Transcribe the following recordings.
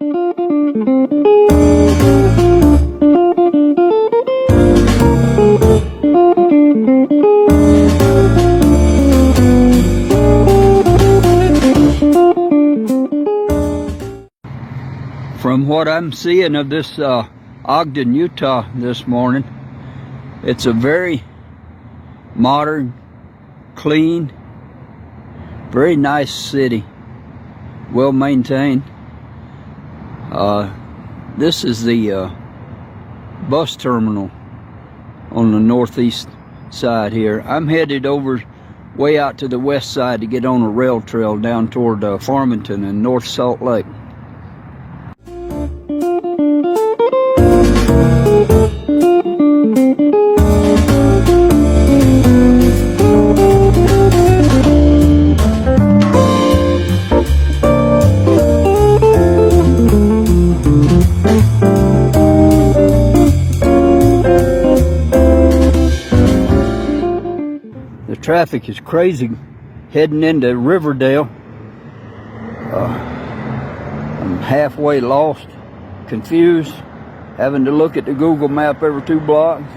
From what I'm seeing of this Ogden, Utah this morning, it's a very modern, clean, very nice city, well maintained. This is the bus terminal on the northeast side here. I'm headed over way out to the west side to get on a rail trail down toward Farmington and North Salt Lake. The traffic is crazy heading into Riverdale. I'm halfway lost, confused, having to look at the Google map every 2 blocks.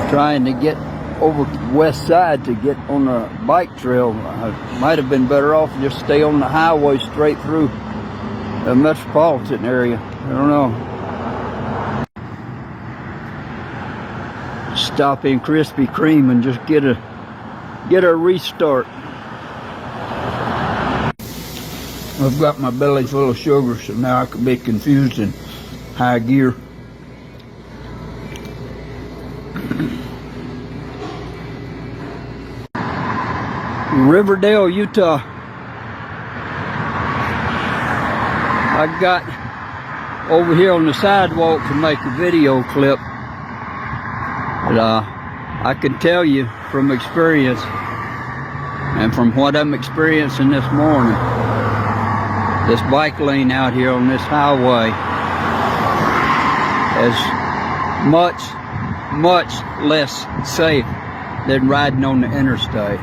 Trying to get over to the west side to get on a bike trail. I might have been better off just stay on the highway straight through the metropolitan area. I don't know. Stop in Krispy Kreme and just get a restart. I've got my belly full of sugar, so now I could be confused in high gear. Riverdale, Utah. I got over here on the sidewalk to make a video clip. But I can tell you from experience and from what I'm experiencing this morning, this bike lane out here on this highway is much less safe than riding on the interstate.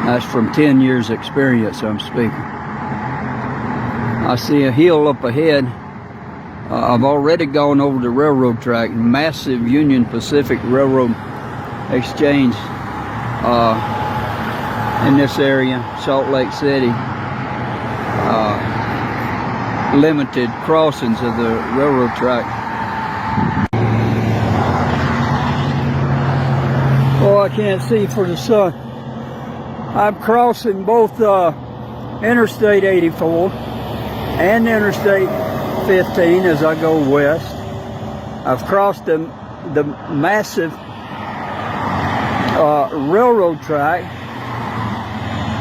That's from 10 years experience I'm speaking. I see a hill up ahead. I've already gone over the railroad track, massive Union Pacific Railroad exchange in this area, Salt Lake City. Limited crossings of the railroad track. Oh, I can't see for the sun. I'm crossing both Interstate 84 and Interstate 15 as I go west. I've crossed the massive railroad track,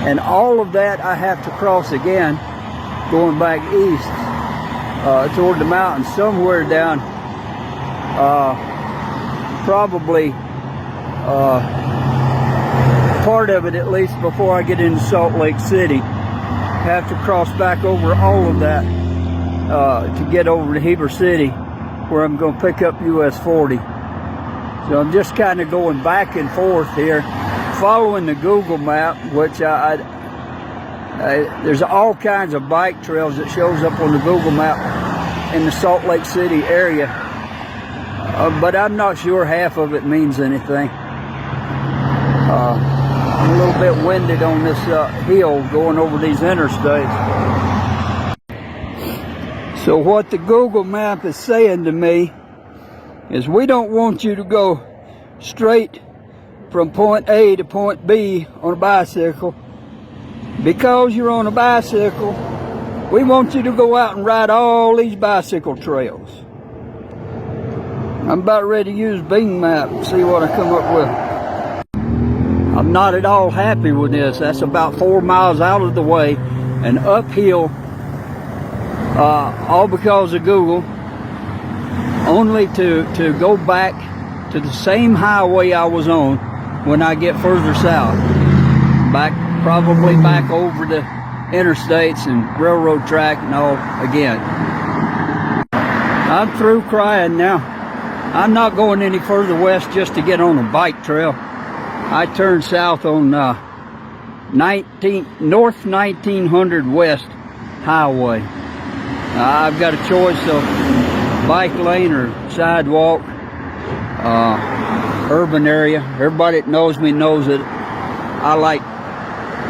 and all of that I have to cross again going back east toward the mountains, somewhere down probably part of it at least before I get into Salt Lake City. Have to cross back over all of that to get over to Heber City, where I'm going to pick up US 40. So I'm just kind of going back and forth here, following the Google map, which there's all kinds of bike trails that shows up on the Google map in the Salt Lake City area, but I'm not sure half of it means anything. I'm a little bit winded on this hill going over these interstates. So what the Google map is saying to me is we don't want you to go straight from point A to point B on a bicycle. Because you're on a bicycle, we want you to go out and ride all these bicycle trails. I'm about ready to use Bing Map and see what I come up with. I'm not at all happy with this. That's about 4 miles out of the way and uphill, all because of Google, only to go back to the same highway I was on when I get further south. Probably back over the interstates and railroad track and all again. I'm through crying now. I'm not going any further west just to get on a bike trail. I turned south on North 1900 West Highway. I've got a choice of bike lane or sidewalk, urban area. Everybody that knows me knows that I like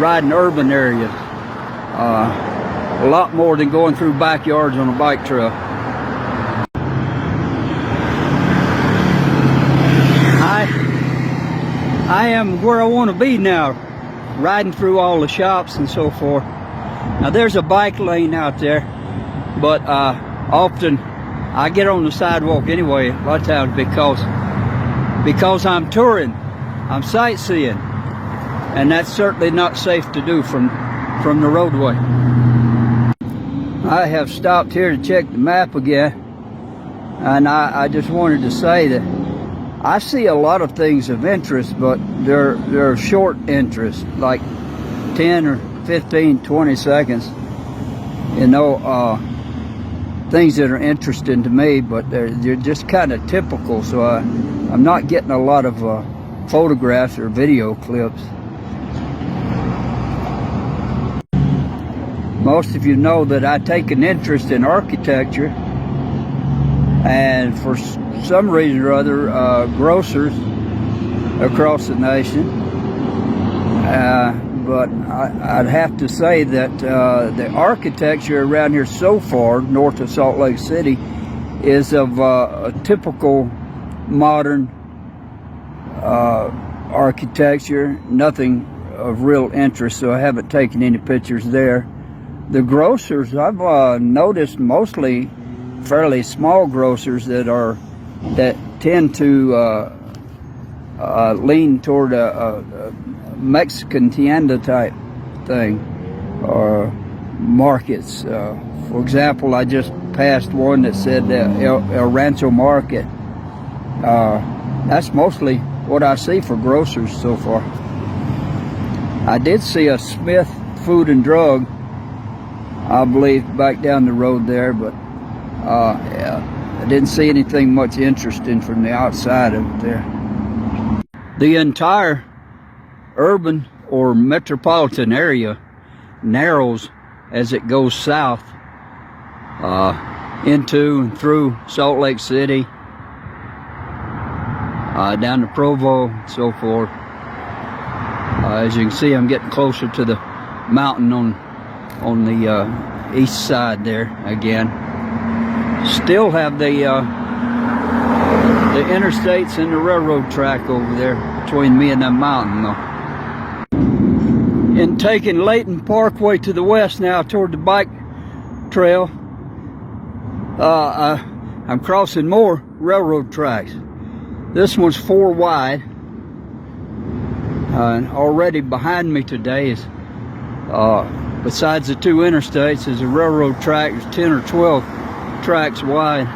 riding urban areas a lot more than going through backyards on a bike trail. I am where I want to be now, riding through all the shops and so forth. Now there's a bike lane out there, but often I get on the sidewalk anyway, a lot of times because I'm touring, I'm sightseeing, and that's certainly not safe to do from the roadway. I have stopped here to check the map again, and I just wanted to say that I see a lot of things of interest, but they're short interest, like 10 or 15, 20 seconds. You know, things that are interesting to me, but they're just kind of typical. So I'm not getting a lot of photographs or video clips. Most of you know that I take an interest in architecture, and for some reason or other, grocers across the nation. But I'd have to say that the architecture around here so far, north of Salt Lake City, is of a typical modern architecture, nothing of real interest, so I haven't taken any pictures there. The grocers, I've noticed mostly fairly small grocers that tend to lean toward a Mexican tienda type thing, or markets. For example, I just passed one that said El Rancho Market. That's mostly what I see for grocers so far. I did see a Smith Food and Drug, I believe, back down the road there, but I didn't see anything much interesting from the outside of it there. The entire urban or metropolitan area narrows as it goes south into and through Salt Lake City, down to Provo and so forth. As you can see, I'm getting closer to the mountain on the east side there again. Still have the interstates and the railroad track over there between me and that mountain though. In taking Layton Parkway to the west now toward the bike trail, I'm crossing more railroad tracks. This one's 4 wide, and already behind me today is besides the 2 interstates is a railroad track. There's 10 or 12 tracks wide.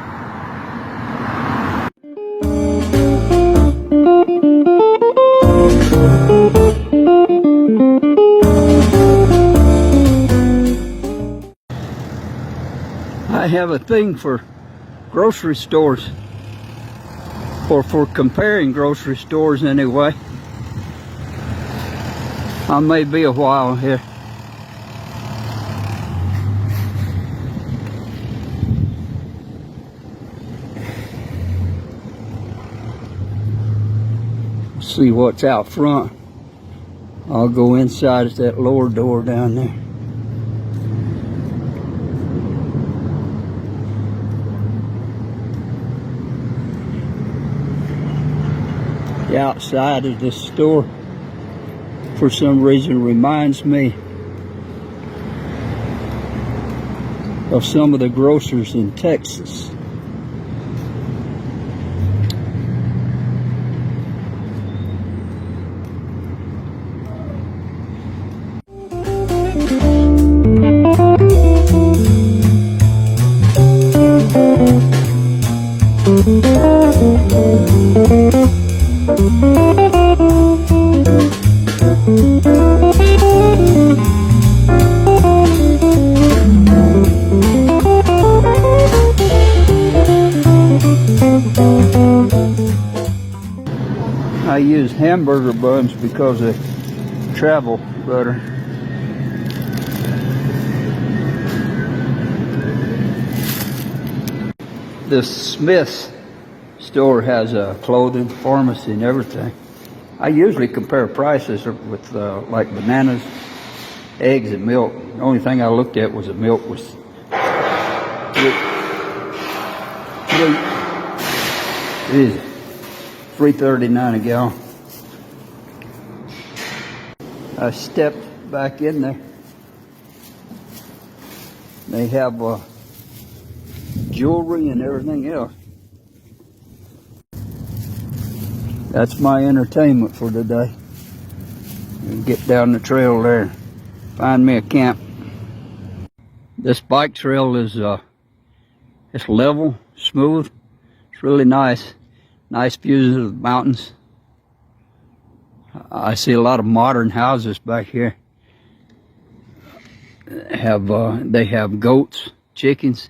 I have a thing for grocery stores, or for comparing grocery stores anyway. I may be a while here. See what's out front. I'll go inside at that lower door down there. The outside of this store, for some reason, reminds me of some of the grocers in Texas. I use hamburger buns because they travel better. This Smith's store has a clothing, pharmacy, and everything. I usually compare prices with like bananas, eggs, and milk. The only thing I looked at was the milk was $3.39 a gallon. I stepped back in there. They have jewelry and everything else. That's my entertainment for today. Get down the trail there, find me a camp. This bike trail is it's level, smooth. It's really nice. Nice views of the mountains. I see a lot of modern houses back here. They have goats, chickens,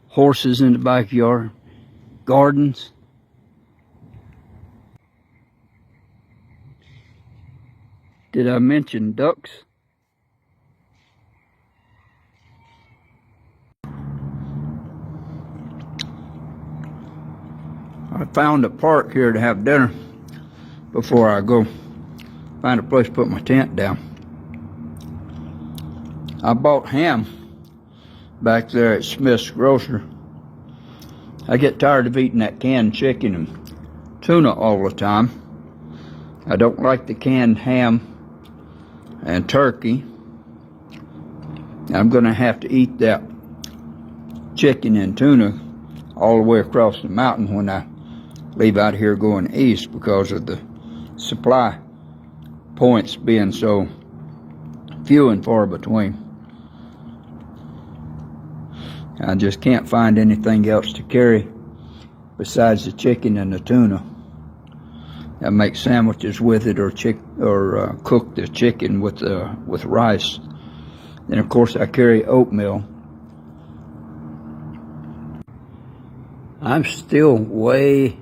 horses in the backyard, gardens. Did I mention ducks? I found a park here to have dinner before I go find a place to put my tent down. I bought ham back there at Smith's Grocer. I get tired of eating that canned chicken and tuna all the time. I don't like the canned ham and turkey. I'm gonna have to eat that chicken and tuna all the way across the mountain when I leave out here going east, because of the supply points being so few and far between. I just can't find anything else to carry besides the chicken and the tuna. I make sandwiches with it, or cook the chicken with rice. Then of course I carry oatmeal. I'm still way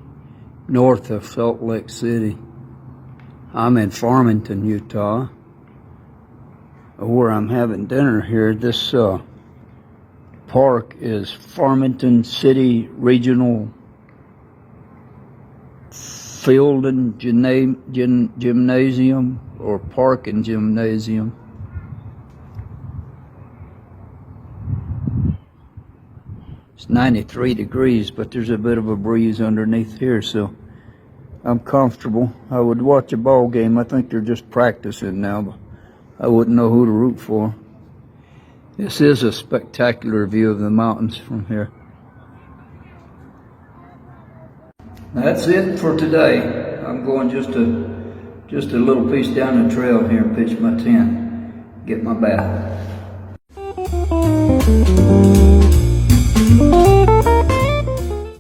north of Salt Lake City. I'm in Farmington, Utah, where I'm having dinner here. This park is Farmington City Regional Field and Gymnasium, or Park and Gymnasium. It's 93 degrees, but there's a bit of a breeze underneath here, so I'm comfortable. I would watch a ball game. I think they're just practicing now, but I wouldn't know who to root for. This is a spectacular view of the mountains from here. That's it for today. I'm going just a little piece down the trail here and pitch my tent, get my bath.